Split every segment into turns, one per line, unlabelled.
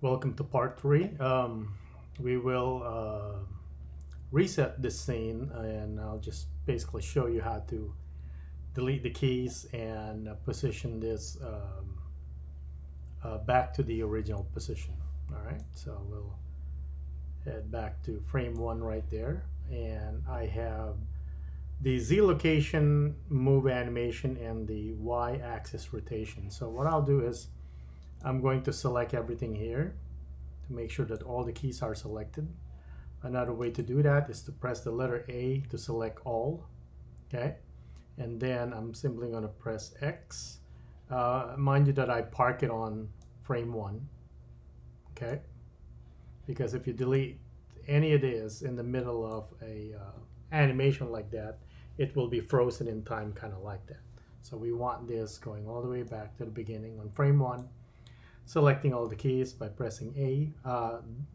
Welcome to part 3. We will reset this scene, and I'll just basically show you how to delete the keys and position this back to the original position. All right, so we'll head back to frame 1 right there, and I have the Z location move animation and the Y axis rotation. So what I'll do is I'm going to select everything here to make sure that all the keys are selected. Another way to do that is to press the letter A to select all, okay? And then I'm simply going to press X. Mind you that I park it on frame 1, okay? Because if you delete any of this in the middle of a animation like that, it will be frozen in time, kind of like that. So we want this going all the way back to the beginning on frame 1, selecting all the keys by pressing A,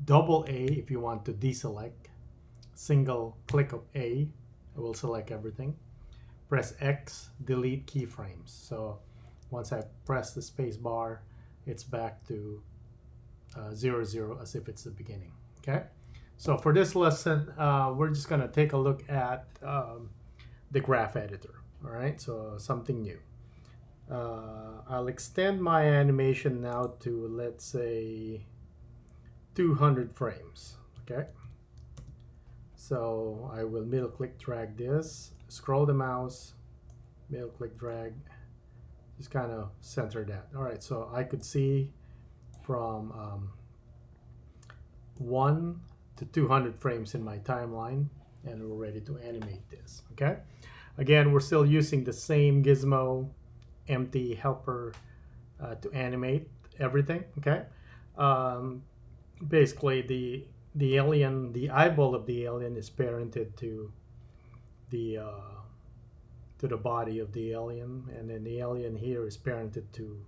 double A if you want to deselect, single click of A will select everything. Press X, delete keyframes. So once I press the space bar, it's back to 0, 0 as if it's the beginning. Okay, so for this lesson, we're just going to take a look at the graph editor. All right, so something new. I'll extend my animation now to, let's say, 200 frames. Okay, so I will middle click drag this, scroll the mouse, middle click drag, just kind of center that. All right, so I could see from 1 to 200 frames in my timeline, and we're ready to animate this. Okay, again, we're still using the same gizmo empty helper to animate everything. Okay, basically the alien, the eyeball of the alien is parented to the body of the alien, and then the alien here is parented to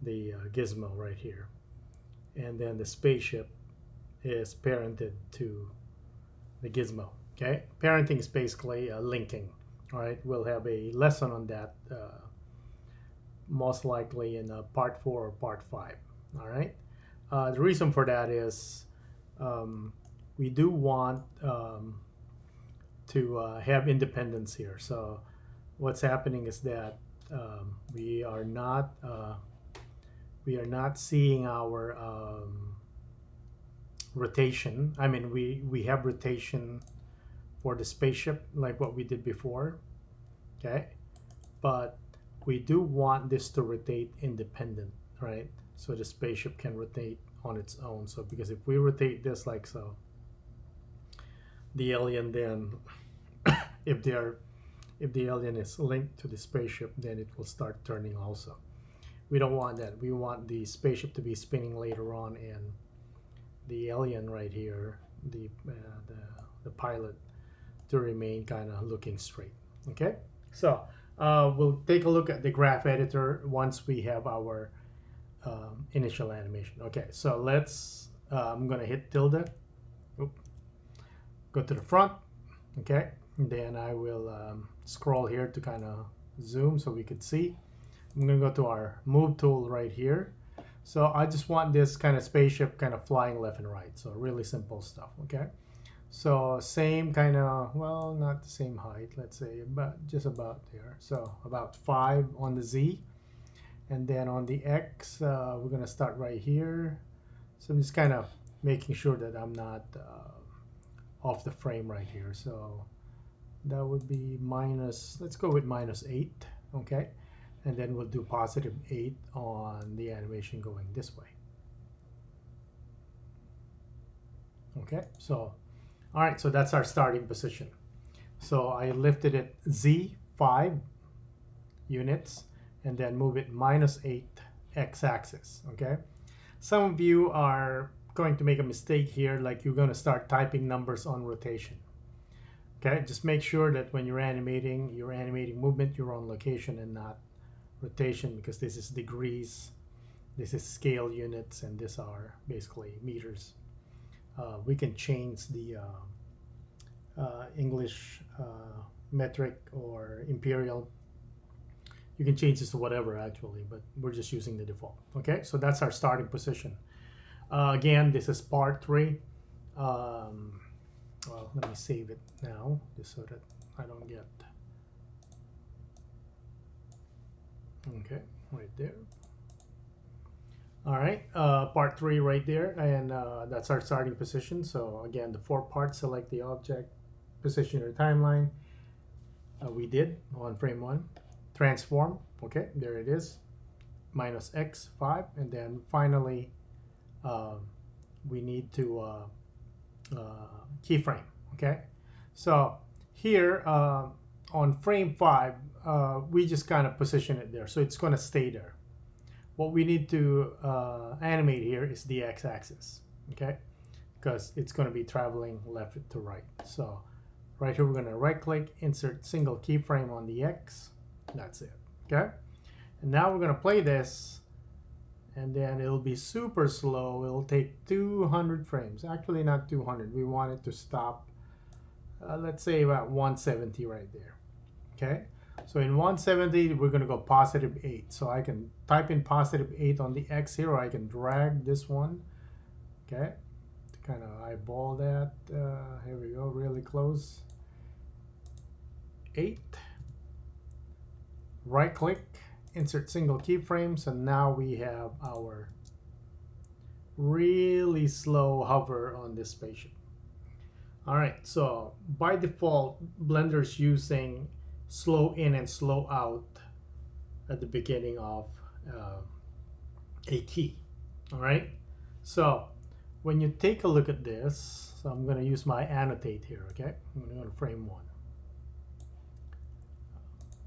the gizmo right here, and then the spaceship is parented to the gizmo. Okay, parenting is basically linking. All right, we'll have a lesson on that most likely in part 4 or part 5. All right, the reason for that is we do want to have independence here. So what's happening is that we are not seeing our rotation. I mean, we have rotation for the spaceship like what we did before, okay, but we do want this to rotate independent, right? So the spaceship can rotate on its own. So because if we rotate this like so, the alien then if the alien is linked to the spaceship, then it will start turning also. We don't want that. We want the spaceship to be spinning later on, and the alien right here, the pilot, to remain kind of looking straight. Okay, so we'll take a look at the graph editor once we have our initial animation. Okay, so let's I'm gonna hit tilde. Oop. Go to the front. Okay, and then I will scroll here to kind of zoom so we could see. I'm gonna go to our move tool right here. So I just want this kind of spaceship kind of flying left and right. So really simple stuff. Okay, so same kind of, well, not the same height, let's say, but just about there. So about 5 on the Z, and then on the X we're gonna start right here. So I'm just kind of making sure that I'm not off the frame right here. So that would be minus, let's go with -8. Okay, and then we'll do +8 on the animation going this way. Okay, so all right, so that's our starting position. So I lifted it Z 5 units and then move it -8 x-axis. Okay, some of you are going to make a mistake here, like you're going to start typing numbers on rotation. Okay, just make sure that when you're animating movement, you're on location and not rotation, because this is degrees, this is scale units, and these are basically meters. We can change the English metric or imperial. You can change this to whatever actually, but we're just using the default. Okay, so that's our starting position. Again, this is part 3. Well, let me save it now, just so that I don't get... Okay, right there. All right, part 3 right there, and that's our starting position. So again, the 4 parts: select the object, position your timeline. We did on frame 1. Transform, okay, there it is, minus x 5, and then finally we need to keyframe. Okay, so here on frame 5, we just kind of position it there, so it's going to stay there. What we need to animate here is the x-axis, okay, because it's going to be traveling left to right. So right here, we're going to right click, insert single keyframe on the x. That's it, okay? And now we're going to play this, and then it'll be super slow. It'll take 200 frames. Actually, not 200. We want it to stop, let's say about 170 right there, okay? So in 170, we're going to go positive 8. So I can type in positive 8 on the x here, or I can drag this one, okay, to kind of eyeball that. Here we go, really close. 8. Right click, insert single keyframe. So now we have our really slow hover on this spaceship. All right, so by default, Blender's using slow in and slow out at the beginning of a key. All right, so when you take a look at this, so I'm going to use my annotate here. Okay, I'm going to go to frame 1.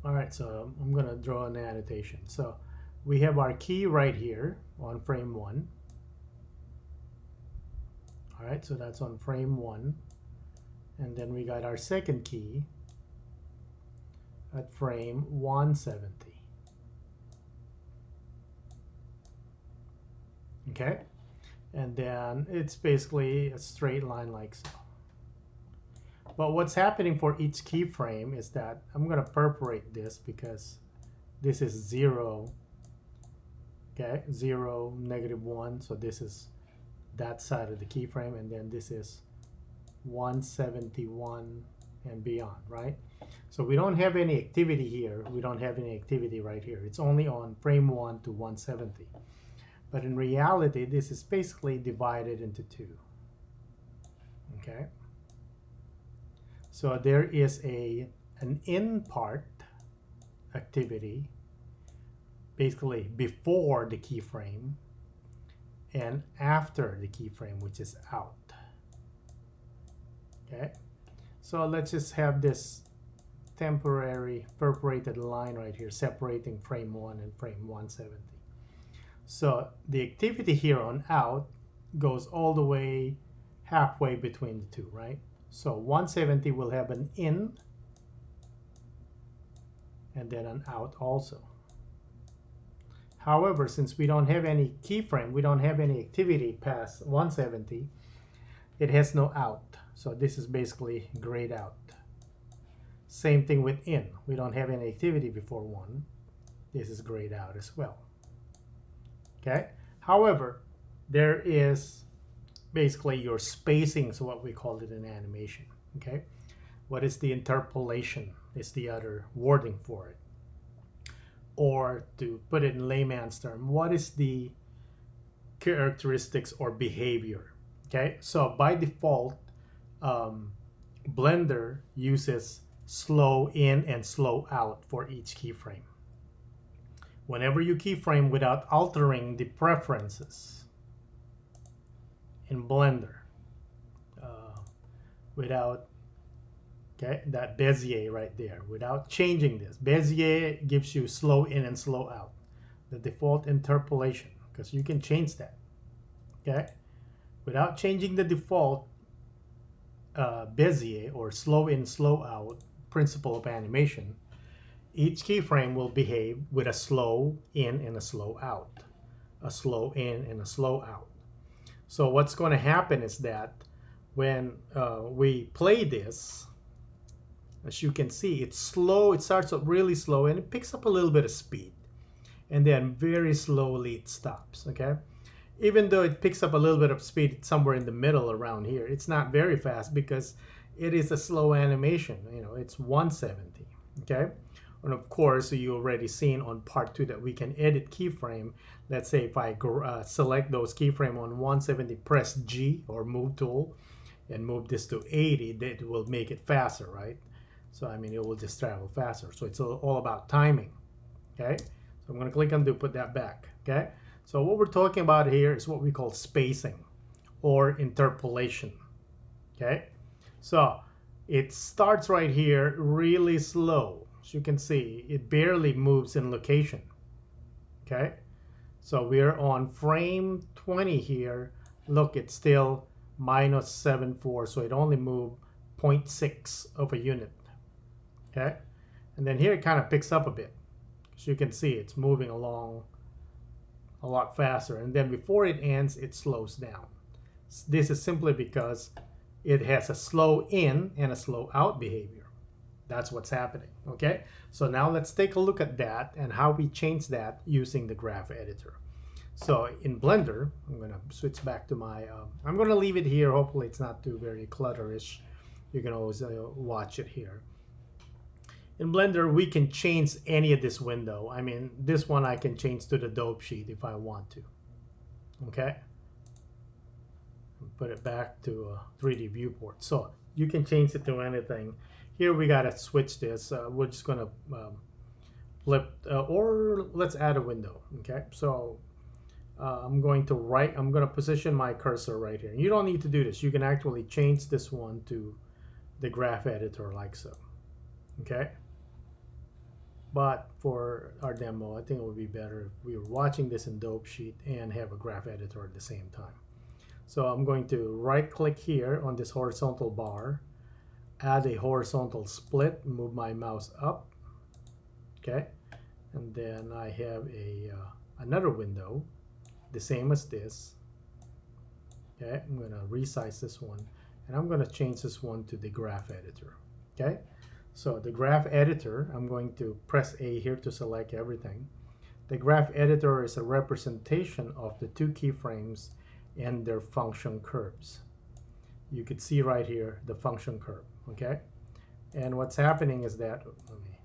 All right, so I'm going to draw an annotation. So we have our key right here on frame 1. All right, so that's on frame 1, and then we got our second key at frame 170. Okay, and then it's basically a straight line like so. But what's happening for each keyframe is that I'm going to perforate this, because this is 0, okay, 0, -1, so this is that side of the keyframe, and then this is 171 and beyond, right? So we don't have any activity here. We don't have any activity right here. It's only on frame 1 to 170. But in reality, this is basically divided into 2. Okay? So there is an in part activity, basically before the keyframe, and after the keyframe, which is out. Okay? So let's just have this temporary perforated line right here separating frame 1 and frame 170. So the activity here on out goes all the way halfway between the two, right? So 170 will have an in and then an out also. However, since we don't have any keyframe, we don't have any activity past 170, it has no out. So this is basically grayed out. Same thing with in. We don't have any activity before 1. This is grayed out as well. Okay? However, there is basically your spacing, so what we call it in animation. Okay? What is the interpolation is the other wording for it. Or to put it in layman's term, what is the characteristics or behavior? Okay? So by default, Blender uses slow in and slow out for each keyframe. Whenever you keyframe without altering the preferences in Blender, without, okay, that Bezier right there, without changing this, Bezier gives you slow in and slow out, the default interpolation, because you can change that. Okay, without changing the default Bezier or slow in, slow out principle of animation, each keyframe will behave with a slow in and a slow out, a slow in and a slow out. So what's going to happen is that when we play this, as you can see, it's slow. It starts up really slow and it picks up a little bit of speed, and then very slowly it stops. Okay, even though it picks up a little bit of speed somewhere in the middle around here, it's not very fast because it is a slow animation. You know, it's 170. Okay, and of course you already seen on part 2 that we can edit keyframe. Let's say if I select those keyframe on 170, press G or move tool and move this to 80, that will make it faster, right? So I mean, it will just travel faster. So it's all about timing. Okay, so I'm going to click undo, put that back. Okay, so what we're talking about here is what we call spacing or interpolation. Okay, so it starts right here really slow. As you can see, it barely moves in location. Okay, so we're on frame 20 here. Look, it's still -7.4, so it only moved 0.6 of a unit. Okay, and then here it kind of picks up a bit. As you can see, it's moving along a lot faster, and then before it ends, it slows down. This is simply because it has a slow in and a slow out behavior. That's what's happening. Okay, so now let's take a look at that and how we change that using the graph editor. So in Blender, I'm going to switch back to my I'm going to leave it here. Hopefully it's not too very clutterish. You can always watch it here. In Blender, we can change any of this window. I mean, this one I can change to the dope sheet if I want to. Okay, put it back to a 3D viewport. So you can change it to anything. Here we got to switch this. We're just going to flip, or let's add a window. Okay, so I'm going to position my cursor right here. You don't need to do this. You can actually change this one to the graph editor like so. Okay, but for our demo, I think it would be better if we were watching this in dope sheet and have a graph editor at the same time. So I'm going to right click here on this horizontal bar, add a horizontal split, move my mouse up. Okay, and then I have another window, the same as this. Okay, I'm going to resize this one, and I'm going to change this one to the graph editor. Okay, so the graph editor, I'm going to press A here to select everything. The graph editor is a representation of the two keyframes and their function curves. You could see right here the function curve. Okay, and what's happening is that, let me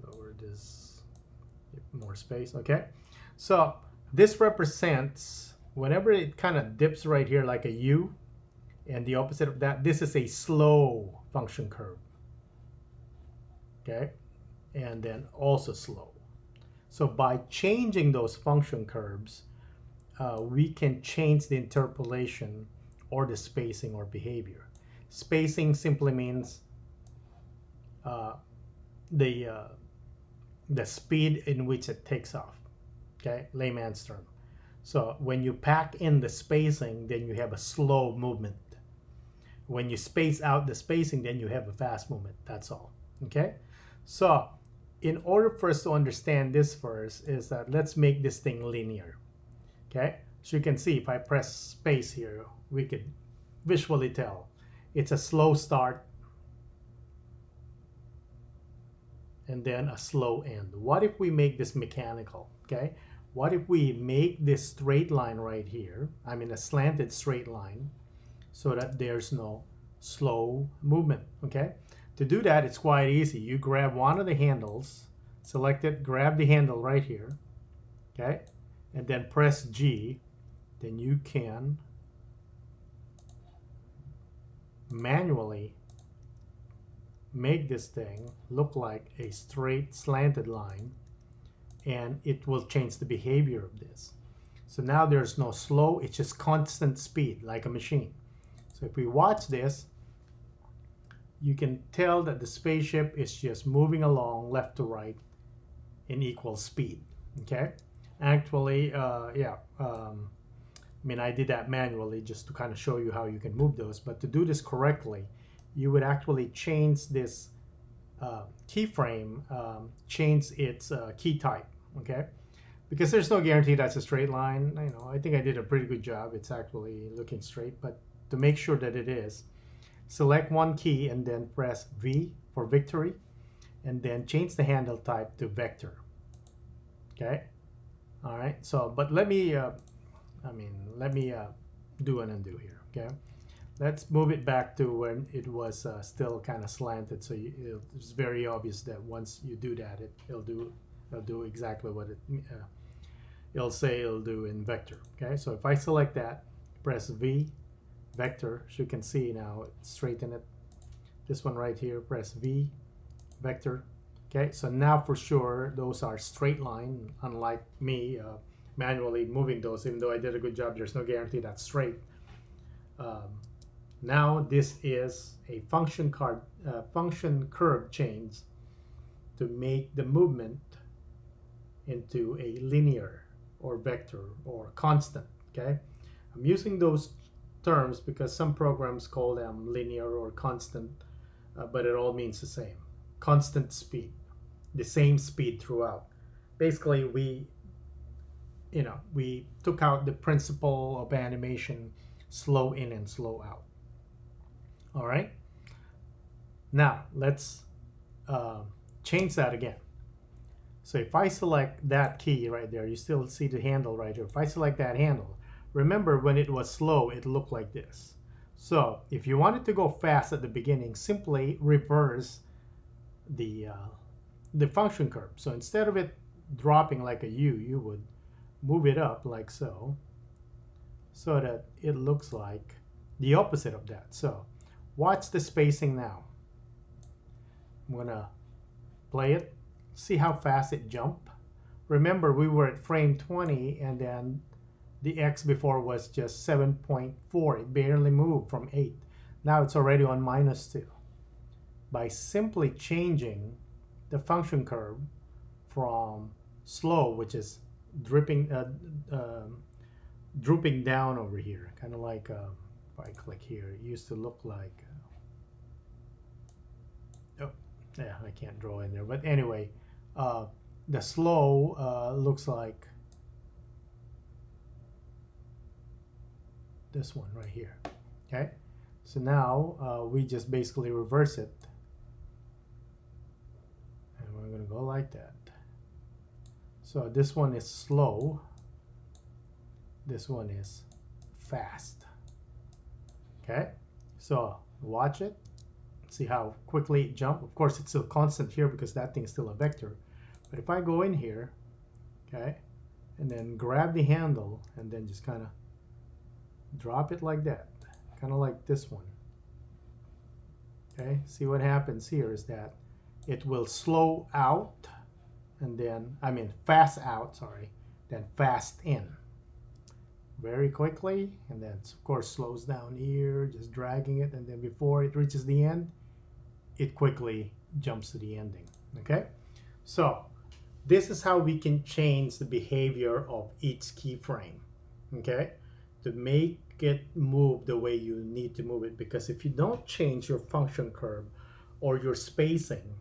lower this, get more space. Okay, so this represents whenever it kind of dips right here like a U, and the opposite of that, this is a slow function curve. Okay, and then also slow. So by changing those function curves, we can change the interpolation or the spacing or behavior. Spacing simply means the speed in which it takes off. Okay, layman's term. So when you pack in the spacing, then you have a slow movement. When you space out the spacing, then you have a fast movement. That's all. Okay, so in order for us to understand this first is that let's make this thing linear. Okay, so you can see if I press space here, we could visually tell it's a slow start and then a slow end. What if we make this mechanical? Okay, what if we make this straight line right here, I mean a slanted straight line, so that there's no slow movement? Okay, to do that, it's quite easy. You grab one of the handles, select it, grab the handle right here, okay, and then press G. Then you can manually make this thing look like a straight slanted line, and it will change the behavior of this. So now there's no slow, it's just constant speed like a machine. So if we watch this, you can tell that the spaceship is just moving along left to right in equal speed. Okay, actually I mean, I did that manually just to kind of show you how you can move those, but to do this correctly, you would actually change this keyframe, change its key type. Okay, because there's no guarantee that's a straight line. You know, I think I did a pretty good job. It's actually looking straight, but to make sure that it is, select one key and then press V for victory, and then change the handle type to vector. Okay, All right, so but let me let me do an undo here. Okay, let's move it back to when it was still kind of slanted, so it's very obvious that once you do that, it'll do exactly what it'll say it'll do in vector. Okay, so if I select that, press V, vector, as you can see now, straighten it. This one right here, press V, vector. Okay, so now for sure those are straight line, unlike me manually moving those. Even though I did a good job, there's no guarantee that's straight. Now this is a function curve change to make the movement into a linear or vector or constant. Okay, I'm using those terms because some programs call them linear or constant, but it all means the same. Constant speed, the same speed throughout. Basically, we took out the principle of animation, slow in and slow out. All right. Now let's change that again. So if I select that key right there, you still see the handle right here. If I select that handle, remember when it was slow, it looked like this. So if you want it to go fast at the beginning, simply reverse the function curve. So instead of it dropping like a U, you would move it up like so that it looks like the opposite of that. So watch the spacing now. I'm gonna play it, see how fast it jumped. Remember, we were at frame 20 and then the X before was just 7.4. It barely moved from 8. Now it's already on -2. By simply changing the function curve from slow, which is drooping down over here, kind of like if I click here, it used to look like oh yeah, I can't draw in there, but anyway, the slow looks like this one right here. Okay, so now we just basically reverse it, and we're going to go like that. So this one is slow, this one is fast. Okay, so watch it, see how quickly it jumped. Of course, it's still constant here because that thing's still a vector. But if I go in here, okay, and then grab the handle and then just kind of drop it like that, kind of like this one. Okay, see what happens here is that it will slow out and then, fast out, sorry, then fast in very quickly, and then of course slows down here, just dragging it, and then before it reaches the end, it quickly jumps to the ending. Okay, so this is how we can change the behavior of each keyframe, okay, to make it move the way you need to move it. Because if you don't change your function curve or your spacing,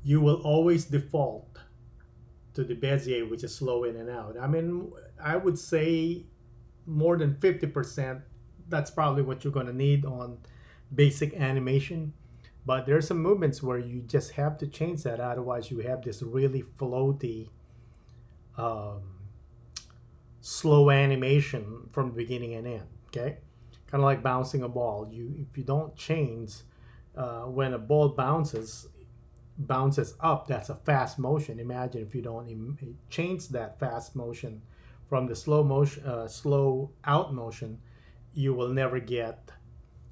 you will always default to the Bezier, which is slow in and out. I would say more than 50%, that's probably what you're going to need on basic animation. But there's some movements where you just have to change that, otherwise you have this really floaty slow animation from the beginning and end. Okay, kind of like bouncing a ball. If you don't change when a ball bounces up, that's a fast motion. Imagine if you don't change that fast motion from the slow out motion, you will never get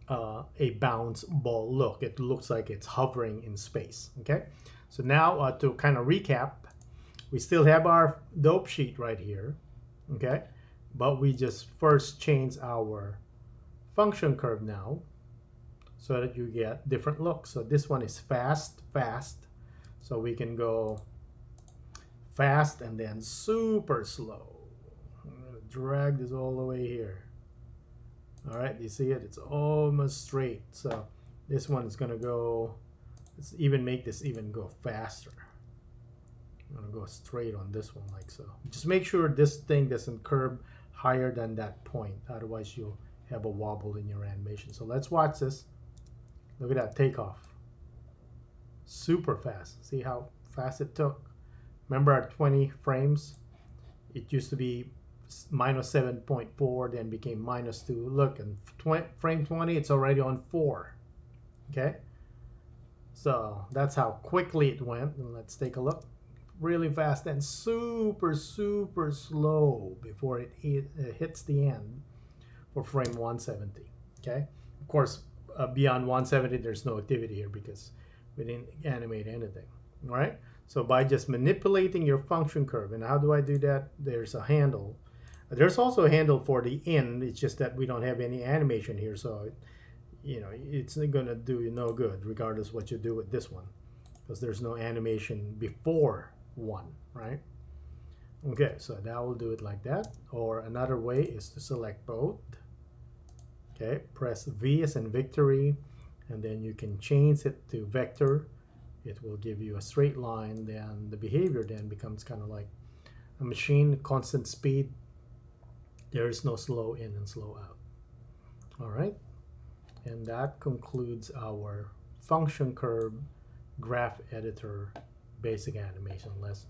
a bounce ball look. It looks like it's hovering in space. Okay, so now to kind of recap, we still have our dope sheet right here. Okay, but we just first change our function curve now so that you get different looks. So this one is fast, so we can go fast and then super slow. I'm gonna drag this all the way here. All right, you see it? It's almost straight. So this one is gonna go, let's even make this even go faster. I'm gonna go straight on this one like so. Just make sure this thing doesn't curve higher than that point, otherwise you'll have a wobble in your animation. So let's watch this. Look at that takeoff. Super fast. See how fast it took? Remember our 20 frames? it used to be minus 7.4, then became minus 2. Look, and frame 20, it's already on 4. Okay, so that's how quickly it went. And let's take a look. Really fast and super slow before it hits the end for frame 170. Okay, of course, beyond 170 there's no activity here because we didn't animate anything. All right, so by just manipulating your function curve, and how do I do that? There's a handle. There's also a handle for the end. It's just that we don't have any animation here, so it's gonna do you no good regardless what you do with this one, because there's no animation before 1, right? Okay, so that will do it like that. Or another way is to select both. Okay, press V as in victory, and then you can change it to vector. It will give you a straight line. Then the behavior then becomes kind of like a machine, constant speed. There is no slow in and slow out. All right, and that concludes our function curve graph editor basic animation lesson.